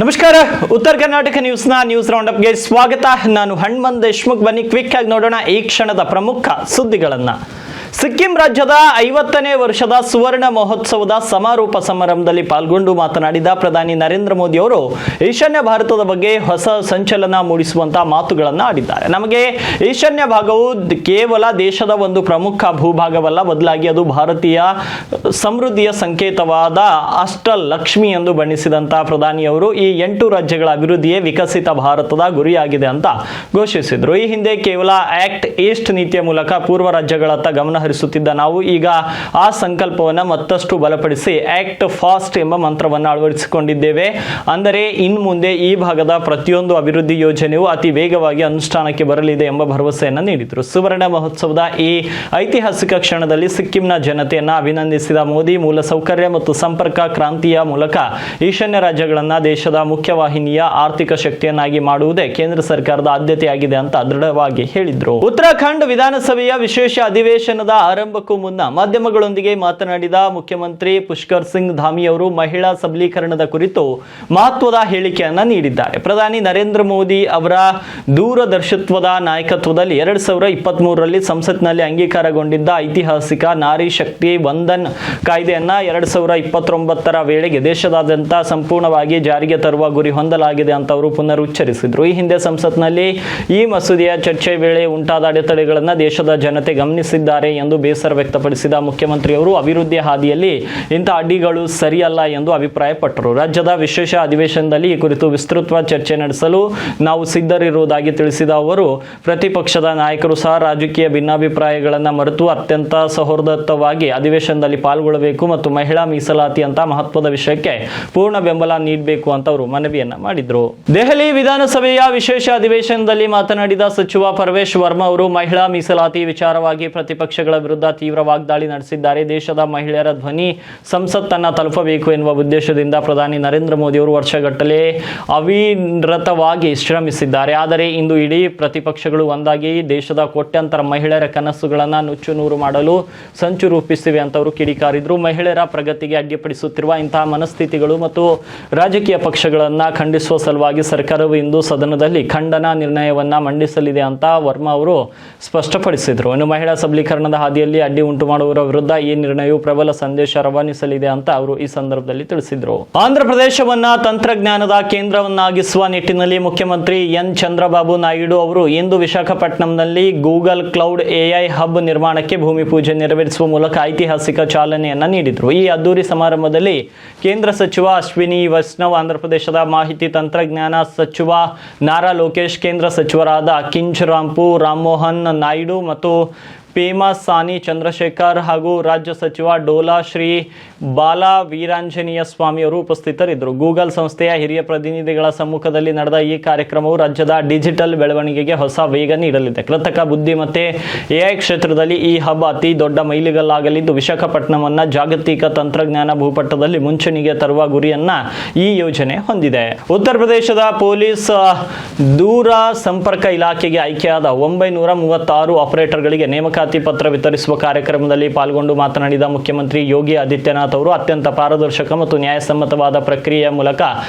ನಮಸ್ಕಾರ. ಉತ್ತರ Karnataka news round ಅಪ್ಗೆ ಸ್ವಾಗತ. ನಾನು ಹನುಮಂತ್ ದೇಶ್ಮುಖ್. ಬನ್ನಿ ಕ್ವಿಕ್ ಆಗಿ ನೋಡೋಣ ಈ ಕ್ಷಣದ ಪ್ರಮುಖ ಸುದ್ದಿಗಳನ್ನ. ಸಿಕ್ಕಿಂ ರಾಜ್ಯದ 50ನೇ ವರ್ಷದ ಸುವರ್ಣ ಮಹೋತ್ಸವದ ಸಮಾರೋಪ ಸಮಾರಂಭದಲ್ಲಿ ಪಾಲ್ಗೊಂಡು ಮಾತನಾಡಿದ ಪ್ರಧಾನಿ ನರೇಂದ್ರ ಮೋದಿ ಅವರು ಈಶಾನ್ಯ ಭಾರತದ ಬಗ್ಗೆ ಹೊಸ ಸಂಚಲನ ಮೂಡಿಸುವಂತಹ ಮಾತುಗಳನ್ನು ಆಡಿದ್ದಾರೆ. ನಮಗೆ ಈಶಾನ್ಯ ಭಾಗವು ಕೇವಲ ದೇಶದ ಒಂದು ಪ್ರಮುಖ ಭೂಭಾಗವಲ್ಲ, ಬದಲಾಗಿ ಅದು ಭಾರತೀಯ ಸಮೃದ್ಧಿಯ ಸಂಕೇತವಾದ ಅಷ್ಟಲಕ್ಷ್ಮಿ ಎಂದು ಬಣ್ಣಿಸಿದಂತಹ ಪ್ರಧಾನಿಯವರು ಈ 8 ರಾಜ್ಯಗಳ ಅಭಿವೃದ್ಧಿಯೇ ವಿಕಸಿತ ಭಾರತದ ಗುರಿಯಾಗಿದೆ ಅಂತ ಘೋಷಿಸಿದರು. ಈ ಹಿಂದೆ ಕೇವಲ ಆಕ್ಟ್ ಈಸ್ಟ್ ನೀತಿಯ ಮೂಲಕ ಪೂರ್ವ ರಾಜ್ಯಗಳತ್ತ ಗಮನ ಹರಿಸುತ್ತಿದ್ದ ನಾವು ಈಗ ಆ ಸಂಕಲ್ಪವನ್ನು ಮತ್ತಷ್ಟು ಬಲಪಡಿಸಿ ಆಕ್ಟ್ ಫಾಸ್ಟ್ ಎಂಬ ಮಂತ್ರವನ್ನು ಅಳವಡಿಸಿಕೊಂಡಿದ್ದೇವೆ. ಅಂದರೆ ಇನ್ನು ಮುಂದೆ ಈ ಭಾಗದ ಪ್ರತಿಯೊಂದು ಅಭಿವೃದ್ಧಿ ಯೋಜನೆಯು ಅತಿ ವೇಗವಾಗಿ ಅನುಷ್ಠಾನಕ್ಕೆ ಬರಲಿದೆ ಎಂಬ ಭರವಸೆಯನ್ನು ನೀಡಿದರು. ಸುವರ್ಣ ಮಹೋತ್ಸವದ ಈ ಐತಿಹಾಸಿಕ ಕ್ಷಣದಲ್ಲಿ ಸಿಕ್ಕಿಂನ ಜನತೆಯನ್ನು ಅಭಿನಂದಿಸಿದ ಮೋದಿ, ಮೂಲಸೌಕರ್ಯ ಮತ್ತು ಸಂಪರ್ಕ ಕ್ರಾಂತಿಯ ಮೂಲಕ ಈಶಾನ್ಯ ರಾಜ್ಯಗಳನ್ನು ದೇಶದ ಮುಖ್ಯವಾಹಿನಿಯ ಆರ್ಥಿಕ ಶಕ್ತಿಯನ್ನಾಗಿ ಮಾಡುವುದೇ ಕೇಂದ್ರ ಸರ್ಕಾರದ ಆದ್ಯತೆಯಾಗಿದೆ ಅಂತ ದೃಢವಾಗಿ ಹೇಳಿದರು. ಉತ್ತರಾಖಂಡ್ ವಿಧಾನಸಭೆಯ ವಿಶೇಷ ಅಧಿವೇಶನದ ಆರಂಭಕ್ಕೂ ಮುನ್ನ ಮಾಧ್ಯಮಗಳೊಂದಿಗೆ ಮಾತನಾಡಿದ ಮುಖ್ಯಮಂತ್ರಿ ಪುಷ್ಕರ್ ಸಿಂಗ್ ಧಾಮಿ ಅವರು ಮಹಿಳಾ ಸಬಲೀಕರಣದ ಕುರಿತು ಮಹತ್ವದ ಹೇಳಿಕೆಯನ್ನ ನೀಡಿದ್ದಾರೆ. ಪ್ರಧಾನಿ ನರೇಂದ್ರ ಮೋದಿ ಅವರ ದೂರದರ್ಶಿತ್ವದ ನಾಯಕತ್ವದಲ್ಲಿ 2023ರಲ್ಲಿ ಸಂಸತ್ನಲ್ಲಿ ಅಂಗೀಕಾರಗೊಂಡಿದ್ದ ಐತಿಹಾಸಿಕ ನಾರಿ ಶಕ್ತಿ ವಂದನ್ ಕಾಯ್ದೆಯನ್ನ 2029ರ ವೇಳೆಗೆ ದೇಶದಾದ್ಯಂತ ಸಂಪೂರ್ಣವಾಗಿ ಜಾರಿಗೆ ತರುವ ಗುರಿ ಹೊಂದಲಾಗಿದೆ ಅಂತ ಅವರು ಪುನರುಚ್ಚರಿಸಿದರು. ಈ ಹಿಂದೆ ಸಂಸತ್ನಲ್ಲಿ ಈ ಮಸೂದೆಯ ಚರ್ಚೆ ವೇಳೆ ಉಂಟಾದ ಅಡೆತಡೆಗಳನ್ನು ದೇಶದ ಜನತೆ ಗಮನಿಸಿದ್ದಾರೆ ಎಂದು ಬೇಸರ ವ್ಯಕ್ತಪಡಿಸಿದ ಮುಖ್ಯಮಂತ್ರಿಯವರು ಅಭಿವೃದ್ಧಿ ಹಾದಿಯಲ್ಲಿ ಇಂಥ ಅಡ್ಡಿಗಳು ಸರಿಯಲ್ಲ ಎಂದು ಅಭಿಪ್ರಾಯಪಟ್ಟರು. ರಾಜ್ಯದ ವಿಶೇಷ ಅಧಿವೇಶನದಲ್ಲಿ ಈ ಕುರಿತು ವಿಸ್ತೃತ ಚರ್ಚೆ ನಡೆಸಲು ನಾವು ಸಿದ್ಧರಿರುವುದಾಗಿ ತಿಳಿಸಿದ ಅವರು, ಪ್ರತಿಪಕ್ಷದ ನಾಯಕರು ಸಹ ರಾಜಕೀಯ ಭಿನ್ನಾಭಿಪ್ರಾಯಗಳನ್ನು ಮರೆತು ಅತ್ಯಂತ ಸೌಹಾರ್ದಯುತವಾಗಿ ಅಧಿವೇಶನದಲ್ಲಿ ಪಾಲ್ಗೊಳ್ಳಬೇಕು ಮತ್ತು ಮಹಿಳಾ ಮೀಸಲಾತಿ ಅಂತ ಮಹತ್ವದ ವಿಷಯಕ್ಕೆ ಪೂರ್ಣ ಬೆಂಬಲ ನೀಡಬೇಕು ಅಂತ ಅವರು ಮನವಿಯನ್ನ ಮಾಡಿದರು. ದೆಹಲಿ ವಿಧಾನಸಭೆಯ ವಿಶೇಷ ಅಧಿವೇಶನದಲ್ಲಿ ಮಾತನಾಡಿದ ಸಚಿವ ಪರಮೇಶ್ ವರ್ಮಾ ಅವರು ಮಹಿಳಾ ಮೀಸಲಾತಿ ವಿಚಾರವಾಗಿ ಪ್ರತಿಪಕ್ಷಗಳ ವಿರುದ್ಧ ತೀವ್ರ ವಾಗ್ದಾಳಿ ನಡೆಸಿದ್ದಾರೆ. ದೇಶದ ಮಹಿಳೆಯರ ಧ್ವನಿ ಸಂಸತ್ತನ್ನು ತಲುಪಬೇಕು ಎನ್ನುವ ಉದ್ದೇಶದಿಂದ ಪ್ರಧಾನಿ ನರೇಂದ್ರ ಮೋದಿ ಅವರು ವರ್ಷಗಟ್ಟಲೆ ಅವಿರತವಾಗಿ ಶ್ರಮಿಸಿದ್ದಾರೆ. ಆದರೆ ಇಂದು ಇಡೀ ಪ್ರತಿಪಕ್ಷಗಳು ಒಂದಾಗಿ ದೇಶದ ಕೋಟ್ಯಾಂತರ ಮಹಿಳೆಯರ ಕನಸುಗಳನ್ನು ನುಚ್ಚುನೂರು ಮಾಡಲು ಸಂಚು ರೂಪಿಸಿವೆ ಅಂತ ಅವರು ಕಿಡಿಕಾರಿದ್ರು. ಮಹಿಳೆಯರ ಪ್ರಗತಿಗೆ ಅಡ್ಡಿಪಡಿಸುತ್ತಿರುವ ಇಂತಹ ಮನಸ್ಥಿತಿಗಳು ಮತ್ತು ರಾಜಕೀಯ ಪಕ್ಷಗಳನ್ನು ಖಂಡಿಸುವ ಸಲುವಾಗಿ ಸರ್ಕಾರವು ಇಂದು ಸದನದಲ್ಲಿ ಖಂಡನಾ ನಿರ್ಣಯವನ್ನ ಮಂಡಿಸಲಿದೆ ಅಂತ ವರ್ಮಾ ಅವರು ಸ್ಪಷ್ಟಪಡಿಸಿದರು. ಇನ್ನು ಮಹಿಳಾ ಸಬಲೀಕರಣದ ಹಾದಿಯಲ್ಲಿ ಅಡ್ಡಿ ಉಂಟು ಮಾಡುವವರ ವಿರುದ್ಧ ಈ ನಿರ್ಣಯವು ಪ್ರಬಲ ಸಂದೇಶ ರವಾನಿಸಲಿದೆ ಅಂತ ಅವರು ಈ ಸಂದರ್ಭದಲ್ಲಿ ತಿಳಿಸಿದರು. ಆಂಧ್ರ ಪ್ರದೇಶವನ್ನ ತಂತ್ರಜ್ಞಾನದ ಕೇಂದ್ರವನ್ನಾಗಿಸುವ ನಿಟ್ಟಿನಲ್ಲಿ ಮುಖ್ಯಮಂತ್ರಿ ಎನ್ ಚಂದ್ರಬಾಬು ನಾಯ್ಡು ಅವರು ಇಂದು ವಿಶಾಖಪಟ್ಟಣಂನಲ್ಲಿ ಗೂಗಲ್ ಕ್ಲೌಡ್ ಎಐ ಹಬ್ ನಿರ್ಮಾಣಕ್ಕೆ ಭೂಮಿ ಪೂಜೆ ನೆರವೇರಿಸುವ ಮೂಲಕ ಐತಿಹಾಸಿಕ ಚಾಲನೆಯನ್ನ ನೀಡಿದರು. ಈ ಅದ್ದೂರಿ ಸಮಾರಂಭದಲ್ಲಿ ಕೇಂದ್ರ ಸಚಿವ ಅಶ್ವಿನಿ ವೈಷ್ಣವ್, ಆಂಧ್ರ ಪ್ರದೇಶದ ಮಾಹಿತಿ ತಂತ್ರಜ್ಞಾನ ಸಚಿವ ನಾರಾ ಲೋಕೇಶ್, ಕೇಂದ್ರ ಸಚಿವರಾದ ಕಿಂಚರಾಂಪು ರಾಮಮೋಹನ್ ನಾಯ್ಡು ಮತ್ತು ಪೇಮಾ ಸಾನಿ ಚಂದ್ರಶೇಖರ್ ಹಾಗೂ ರಾಜ್ಯ ಸಚಿವ ಡೋಲಾ ಶ್ರೀ ಬಾಲ ವೀರಾಂಜನೇಯ ಸ್ವಾಮಿ ಅವರು ಉಪಸ್ಥಿತರಿದ್ದರು. ಗೂಗಲ್ ಸಂಸ್ಥೆಯ ಹಿರಿಯ ಪ್ರತಿನಿಧಿಗಳ ಸಮ್ಮುಖದಲ್ಲಿ ನಡೆದ ಈ ಕಾರ್ಯಕ್ರಮವು ರಾಜ್ಯದ ಡಿಜಿಟಲ್ ಬೆಳವಣಿಗೆಗೆ ಹೊಸ ವೇಗ ನೀಡಲಿದೆ. ಕೃತಕ ಬುದ್ಧಿಮತ್ತೆ ಎಐ ಕ್ಷೇತ್ರದಲ್ಲಿ ಈ ಹಬ್ ಅತಿ ದೊಡ್ಡ ಮೈಲಿಗಲ್ಲಾಗಲಿದ್ದು ವಿಶಾಖಪಟ್ಟಣವನ್ನ ಜಾಗತಿಕ ತಂತ್ರಜ್ಞಾನ ಭೂಪಟದಲ್ಲಿ ಮುಂಚೂಣಿಗೆ ತರುವ ಗುರಿಯನ್ನ ಈ ಯೋಜನೆ ಹೊಂದಿದೆ. ಉತ್ತರ ಪ್ರದೇಶದ ಪೊಲೀಸ್ ದೂರ ಸಂಪರ್ಕ ಇಲಾಖೆಗೆ ಆಯ್ಕೆಯಾದ 936 ಆಪರೇಟರ್ಗಳಿಗೆ ನೇಮಕಾತಿ ಪತ್ರ ವಿತರಿಸುವ ಕಾರ್ಯಕ್ರಮದಲ್ಲಿ ಪಾಲ್ಗೊಂಡು ಮಾತನಾಡಿದ ಮುಖ್ಯಮಂತ್ರಿ ಯೋಗಿ ಆದಿತ್ಯನಾಥ್ ಅವರು ಅತ್ಯಂತ ಪಾರದರ್ಶಕ ಮತ್ತು ನ್ಯಾಯಸಮ್ಮತವಾದ ಪ್ರಕ್ರಿಯೆಯ ಮೂಲಕ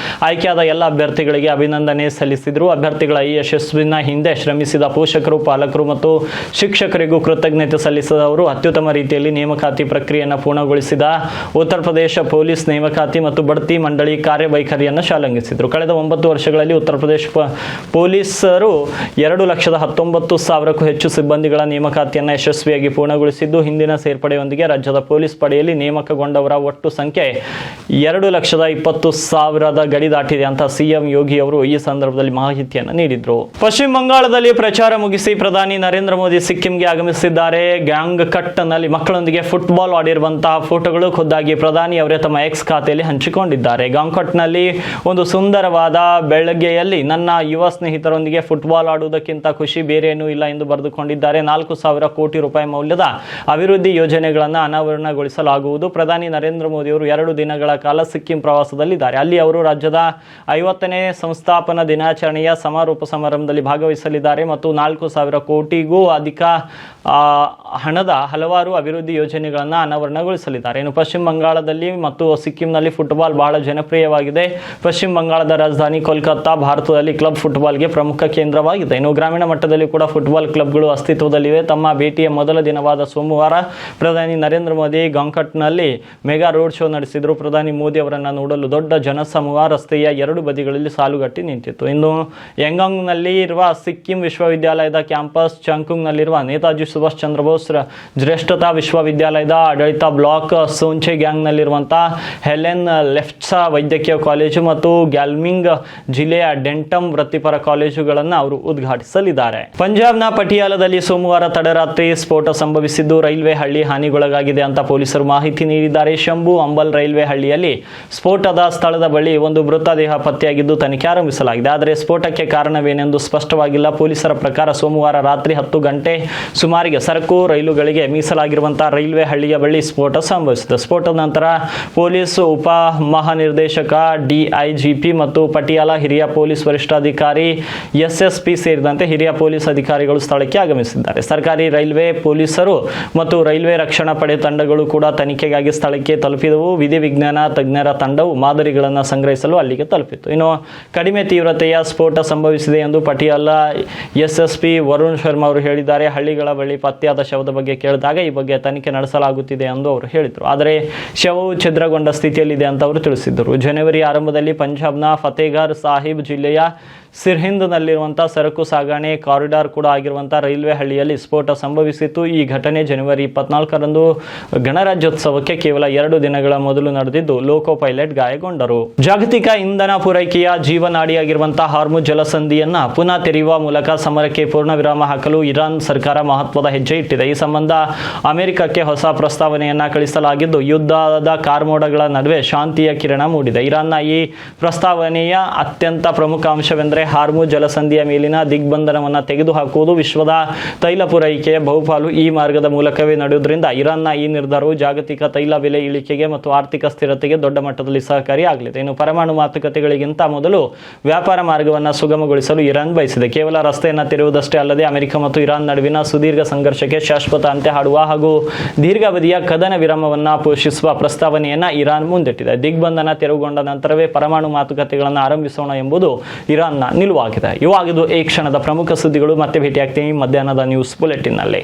ಆಯ್ಕೆಯಾದ ಎಲ್ಲ ಅಭ್ಯರ್ಥಿಗಳಿಗೆ ಅಭಿನಂದನೆ ಸಲ್ಲಿಸಿದರು. ಅಭ್ಯರ್ಥಿಗಳ ಈ ಯಶಸ್ವಿನ ಹಿಂದೆ ಶ್ರಮಿಸಿದ ಪೋಷಕರು, ಪಾಲಕರು ಮತ್ತು ಶಿಕ್ಷಕರಿಗೂ ಕೃತಜ್ಞತೆ ಸಲ್ಲಿಸಿದ ಅವರು ಅತ್ಯುತ್ತಮ ರೀತಿಯಲ್ಲಿ ನೇಮಕಾತಿ ಪ್ರಕ್ರಿಯೆಯನ್ನು ಪೂರ್ಣಗೊಳಿಸಿದ ಉತ್ತರ ಪ್ರದೇಶ ಪೊಲೀಸ್ ನೇಮಕಾತಿ ಮತ್ತು ಬಡ್ತಿ ಮಂಡಳಿ ಕಾರ್ಯವೈಖರಿಯನ್ನು ಶ್ಲಾಘಿಸಿದರು. ಕಳೆದ 9 ವರ್ಷಗಳಲ್ಲಿ ಉತ್ತರ ಪ್ರದೇಶ ಪೊಲೀಸರು 2,19,000ಕ್ಕೂ ಹೆಚ್ಚು ಸಿಬ್ಬಂದಿಗಳ ನೇಮಕಾತಿಯನ್ನು ಯಶಸ್ವಿಯಾಗಿ ಪೂರ್ಣಗೊಳಿಸಿದ್ದು, ಹಿಂದಿನ ಸೇರ್ಪಡೆಯೊಂದಿಗೆ ರಾಜ್ಯದ ಪೊಲೀಸ್ ಪಡೆಯಲ್ಲಿ ನೇಮಕಗೊಂಡವರ ಒಟ್ಟು ಸಂಖ್ಯೆ 2,20,000 ಗಡಿ ದಾಟಿದೆ ಅಂತ ಸಿಎಂ ಯೋಗಿ ಅವರು ಈ ಸಂದರ್ಭದಲ್ಲಿ ಮಾಹಿತಿಯನ್ನು ನೀಡಿದರು. ಪಶ್ಚಿಮ ಬಂಗಾಳದಲ್ಲಿ ಪ್ರಚಾರ ಮುಗಿಸಿ ಪ್ರಧಾನಿ ನರೇಂದ್ರ ಮೋದಿ ಸಿಕ್ಕಿಂಗೆ ಆಗಮಿಸಿದ್ದಾರೆ. ಗ್ಯಾಂಗ್ ಕಟ್ ನಲ್ಲಿ ಮಕ್ಕಳೊಂದಿಗೆ ಫುಟ್ಬಾಲ್ ಆಡಿರುವಂತಹ ಫೋಟೋಗಳು ಖುದ್ದಾಗಿ ಪ್ರಧಾನಿ ಅವರೇ ತಮ್ಮ ಎಕ್ಸ್ ಖಾತೆಯಲ್ಲಿ ಹಂಚಿಕೊಂಡಿದ್ದಾರೆ. ಗಾಂಗ್ಕಟ್ ನಲ್ಲಿ ಒಂದು ಸುಂದರವಾದ ಬೆಳಗ್ಗೆಯಲ್ಲಿ ನನ್ನ ಯುವ ಸ್ನೇಹಿತರೊಂದಿಗೆ ಫುಟ್ಬಾಲ್ ಆಡುವುದಕ್ಕಿಂತ ಖುಷಿ ಬೇರೇನೂ ಇಲ್ಲ ಎಂದು ಬರೆದುಕೊಂಡಿದ್ದಾರೆ. 4,000 ಕೋಟಿ ಕೋಟಿ ರೂಪಾಯಿ ಮೌಲ್ಯದ ಅಭಿವೃದ್ಧಿ ಯೋಜನೆಗಳನ್ನು ಅನಾವರಣಗೊಳಿಸಲಾಗುವುದು. ಪ್ರಧಾನಿ ನರೇಂದ್ರ ಮೋದಿ ಅವರು 2 ದಿನಗಳ ಕಾಲ ಸಿಕ್ಕಿಂ ಪ್ರವಾಸದಲ್ಲಿದ್ದಾರೆ. ಅಲ್ಲಿ ಅವರು ರಾಜ್ಯದ 50ನೇ ಸಂಸ್ಥಾಪನಾ ದಿನಾಚರಣೆಯ ಸಮಾರೋಪ ಸಮಾರಂಭದಲ್ಲಿ ಭಾಗವಹಿಸಲಿದ್ದಾರೆ ಮತ್ತು 4,000 ಕೋಟಿಗೂ ಅಧಿಕ ಹಣದ ಹಲವಾರು ಅಭಿವೃದ್ಧಿ ಯೋಜನೆಗಳನ್ನು ಅನಾವರಣಗೊಳಿಸಲಿದ್ದಾರೆ. ಇನ್ನು ಪಶ್ಚಿಮ ಬಂಗಾಳದಲ್ಲಿ ಮತ್ತು ಸಿಕ್ಕಿಂನಲ್ಲಿ ಫುಟ್ಬಾಲ್ ಬಹಳ ಜನಪ್ರಿಯವಾಗಿದೆ. ಪಶ್ಚಿಮ ಬಂಗಾಳದ ರಾಜಧಾನಿ ಕೋಲ್ಕತ್ತಾ ಭಾರತದಲ್ಲಿ ಕ್ಲಬ್ ಫುಟ್ಬಾಲ್ಗೆ ಪ್ರಮುಖ ಕೇಂದ್ರವಾಗಿದೆ. ಇನ್ನು ಗ್ರಾಮೀಣ ಮಟ್ಟದಲ್ಲಿ ಕೂಡ ಫುಟ್ಬಾಲ್ ಕ್ಲಬ್ಗಳು ಅಸ್ತಿತ್ವದಲ್ಲಿವೆ. ತಮ್ಮ ಭೇಟಿಯ ಮೊದಲ ದಿನವಾದ ಸೋಮವಾರ ಪ್ರಧಾನಿ ನರೇಂದ್ರ ಮೋದಿ ಗಾಂಕಟ್ನಲ್ಲಿ ಮೆಗಾ ರೋಡ್ ಶೋ ನಡೆಸಿದರು. ಪ್ರಧಾನಿ ಮೋದಿ ಅವರನ್ನು ನೋಡಲು ದೊಡ್ಡ ಜನಸಮೂಹ ರಸ್ತೆಯ 2 ಬದಿಗಳಲ್ಲಿ ಸಾಲುಗಟ್ಟಿ ನಿಂತಿತ್ತು. ಇನ್ನು ಯಂಗಾಂಗ್ನಲ್ಲಿ ಇರುವ ಸಿಕ್ಕಿಂ ವಿಶ್ವವಿದ್ಯಾಲಯದ ಕ್ಯಾಂಪಸ್, ಚಂಕುಂಗ್ನಲ್ಲಿರುವ ನೇತಾಜಿ ಸುಭಾಷ್ ಚಂದ್ರ ಬೋಸ್ ಶ್ರೇಷ್ಠತಾ ವಿಶ್ವವಿದ್ಯಾಲಯದ ಆಡಳಿತ ಬ್ಲಾಕ್, ಸೋಂಚೆ ಗ್ಯಾಂಗ್ನಲ್ಲಿರುವಂತಹ ಹೆಲೆನ್ ಲೆಫ್ಟ್ಸಾ ವೈದ್ಯಕೀಯ ಕಾಲೇಜು ಮತ್ತು ಗ್ಯಾಲ್ಮಿಂಗ್ ಜಿಲ್ಲೆಯ ಡೆಂಟಮ್ ವೃತ್ತಿಪರ ಕಾಲೇಜುಗಳನ್ನು ಅವರು ಉದ್ಘಾಟಿಸಲಿದ್ದಾರೆ. ಪಂಜಾಬ್ನ ಪಟಿಯಾಲದಲ್ಲಿ ಸೋಮವಾರ ತಡರಾತ್ರಿ ಸ್ಫೋಟ ಸಂಭವಿಸಿದ್ದು ರೈಲ್ವೆ ಹಳ್ಳಿ ಹಾನಿಗೊಳಗಾಗಿದೆ ಅಂತ ಪೊಲೀಸರು ಮಾಹಿತಿ ನೀಡಿದ್ದಾರೆ. ಶಂಭು ಅಂಬಲ್ ರೈಲ್ವೆ ಹಳ್ಳಿಯಲ್ಲಿ ಸ್ಫೋಟದ ಸ್ಥಳದ ಬಳಿ ಒಂದು ಮೃತದೇಹ ಪತ್ತೆಯಾಗಿದ್ದು ತನಿಖೆ ಆರಂಭಿಸಲಾಗಿದೆ. ಆದರೆ ಸ್ಫೋಟಕ್ಕೆ ಕಾರಣವೇನೆಂದು ಸ್ಪಷ್ಟವಾಗಿಲ್ಲ. ಪೊಲೀಸರ ಪ್ರಕಾರ ಸೋಮವಾರ ರಾತ್ರಿ 10 ಗಂಟೆ ಸುಮಾರಿಗೆ ಸರಕು ರೈಲುಗಳಿಗೆ ಮೀಸಲಾಗಿರುವಂತಹ ರೈಲ್ವೆ ಹಳ್ಳಿಯ ಬಳಿ ಸ್ಫೋಟ ಸಂಭವಿಸಿದೆ. ಸ್ಫೋಟದ ನಂತರ ಪೊಲೀಸ್ ಉಪ ಮಹಾನಿರ್ದೇಶಕ ಡಿಐಜಿಪಿ ಮತ್ತು ಪಟಿಯಾಲ ಹಿರಿಯ ಪೊಲೀಸ್ ವರಿಷ್ಠಾಧಿಕಾರಿ SSP ಸೇರಿದಂತೆ ಹಿರಿಯ ಪೊಲೀಸ್ ಅಧಿಕಾರಿಗಳು ಸ್ಥಳಕ್ಕೆ ಆಗಮಿಸಿದ್ದಾರೆ. ಸರ್ಕಾರಿ ರೈಲ್ವೆ ಪೊಲೀಸರು ಮತ್ತು ರೈಲ್ವೆ ರಕ್ಷಣಾ ಪಡೆ ತಂಡಗಳು ಕೂಡ ತನಿಖೆಗಾಗಿ ಸ್ಥಳಕ್ಕೆ ತಲುಪಿದವು. ವಿಧಿವಿಜ್ಞಾನ ತಜ್ಞರ ತಂಡವು ಮಾದರಿಗಳನ್ನು ಸಂಗ್ರಹಿಸಲು ಅಲ್ಲಿಗೆ ತಲುಪಿತು. ಇನ್ನು ಕಡಿಮೆ ತೀವ್ರತೆಯ ಸ್ಫೋಟ ಸಂಭವಿಸಿದೆ ಎಂದು ಪಟಿಯಾಲ SSP ವರುಣ್ ಶರ್ಮಾ ಅವರು ಹೇಳಿದ್ದಾರೆ. ಹಳ್ಳಿಗಳ ಬಳಿ ಪತ್ತೆಯಾದ ಶವದ ಬಗ್ಗೆ ಕೇಳಿದಾಗ ಈ ಬಗ್ಗೆ ತನಿಖೆ ನಡೆಸಲಾಗುತ್ತಿದೆ ಎಂದು ಅವರು ಹೇಳಿದರು. ಆದರೆ ಶವವು ಛಿದ್ರಗೊಂಡ ಸ್ಥಿತಿಯಲ್ಲಿದೆ ಅಂತ ಅವರು ತಿಳಿಸಿದ್ದರು. ಜನವರಿ ಆರಂಭದಲ್ಲಿ ಪಂಜಾಬ್ನ ಫತೇಗರ್ ಸಾಹಿಬ್ ಜಿಲ್ಲೆಯ ಸಿರ್ಹಿಂದ್ನಲ್ಲಿರುವಂತಹ ಸರಕು ಸಾಗಣೆ ಕಾರಿಡಾರ್ ಕೂಡ ಆಗಿರುವಂತಹ ರೈಲ್ವೆ ಹಳ್ಳಿಯಲ್ಲಿ ಸ್ಫೋಟ ಸಂಭವಿಸಿತ್ತು. ಈ ಘಟನೆ ಜನವರಿ 24ರಂದು ಗಣರಾಜ್ಯೋತ್ಸವಕ್ಕೆ ಕೇವಲ 2 ದಿನಗಳ ಮೊದಲು ನಡೆದಿದ್ದು ಲೋಕೋ ಪೈಲಟ್ ಗಾಯಗೊಂಡರು. ಜಾಗತಿಕ ಇಂಧನ ಪೂರೈಕೆಯ ಜೀವನಾಡಿಯಾಗಿರುವಂತಹ ಹಾರ್ಮುಜ್ ಜಲಸಂಧಿಯನ್ನ ಪುನಃ ತೆರೆಯುವ ಮೂಲಕ ಸಮರಕ್ಕೆ ಪೂರ್ಣ ವಿರಾಮ ಹಾಕಲು ಇರಾನ್ ಸರ್ಕಾರ ಮಹತ್ವದ ಹೆಜ್ಜೆ ಇಟ್ಟಿದೆ. ಈ ಸಂಬಂಧ ಅಮೆರಿಕಕ್ಕೆ ಹೊಸ ಪ್ರಸ್ತಾವನೆಯನ್ನ ಕಳಿಸಲಾಗಿದ್ದು ಯುದ್ಧದ ಕಾರ್ಮೋಡಗಳ ನಡುವೆ ಶಾಂತಿಯ ಕಿರಣ ಮೂಡಿದೆ. ಇರಾನ್ನ ಈ ಪ್ರಸ್ತಾವನೆಯ ಅತ್ಯಂತ ಪ್ರಮುಖ ಅಂಶವೆಂದರೆ ಹಾರ್ಮುಜ್ ಜಲಸಂಧಿಯ ಮೇಲಿನ ದಿಗ್ಬಂಧನವನ್ನು ತೆಗೆದುಹಾಕುವುದು. ವಿಶ್ವದ ತೈಲ ಪೂರೈಕೆಯ ಬಹುಪಾಲು ಈ ಮಾರ್ಗದ ಮೂಲಕವೇ ನಡೆಯುವುದರಿಂದ ಇರಾನ್ನ ಈ ನಿರ್ಧಾರವು ಜಾಗತಿಕ ತೈಲ ಬೆಲೆ ಇಳಿಕೆಗೆ ಮತ್ತು ಆರ್ಥಿಕ ಸ್ಥಿರತೆಗೆ ದೊಡ್ಡ ಮಟ್ಟದಲ್ಲಿ ಸಹಕಾರಿಯಾಗಲಿದೆ. ಇನ್ನು ಪರಮಾಣು ಮಾತುಕತೆಗಳಿಗಿಂತ ಮೊದಲು ವ್ಯಾಪಾರ ಮಾರ್ಗವನ್ನು ಸುಗಮಗೊಳಿಸಲು ಇರಾನ್ ಬಯಸಿದೆ. ಕೇವಲ ರಸ್ತೆಯನ್ನು ತೆರೆಯುವುದಷ್ಟೇ ಅಲ್ಲದೆ ಅಮೆರಿಕ ಮತ್ತು ಇರಾನ್ ನಡುವಿನ ಸುದೀರ್ಘ ಸಂಘರ್ಷಕ್ಕೆ ಶಾಶ್ವತ ಅಂತ್ಯ ಹಾಡುವ ಹಾಗೂ ದೀರ್ಘಾವಧಿಯ ಕದನ ವಿರಾಮವನ್ನು ಪೋಷಿಸುವ ಪ್ರಸ್ತಾವನೆಯನ್ನ ಇರಾನ್ ಮುಂದಿಟ್ಟಿದೆ. ದಿಗ್ಬಂಧನ ತೆರವುಗೊಂಡ ನಂತರವೇ ಪರಮಾಣು ಮಾತುಕತೆಗಳನ್ನು ಆರಂಭಿಸೋಣ ಎಂಬುದು ಇರಾನ್ನ ನಿಲುವಾಗಿದೆ. ಇವಾಗಿದ್ದು ಈ ಕ್ಷಣದ ಪ್ರಮುಖ ಸುದ್ದಿಗಳು. ಮತ್ತೆ ಭೇಟಿಯಾಗ್ತೀನಿ ಮಧ್ಯಾಹ್ನದ ನ್ಯೂಸ್ ಬುಲೆಟಿನ್ ನಲ್ಲಿ.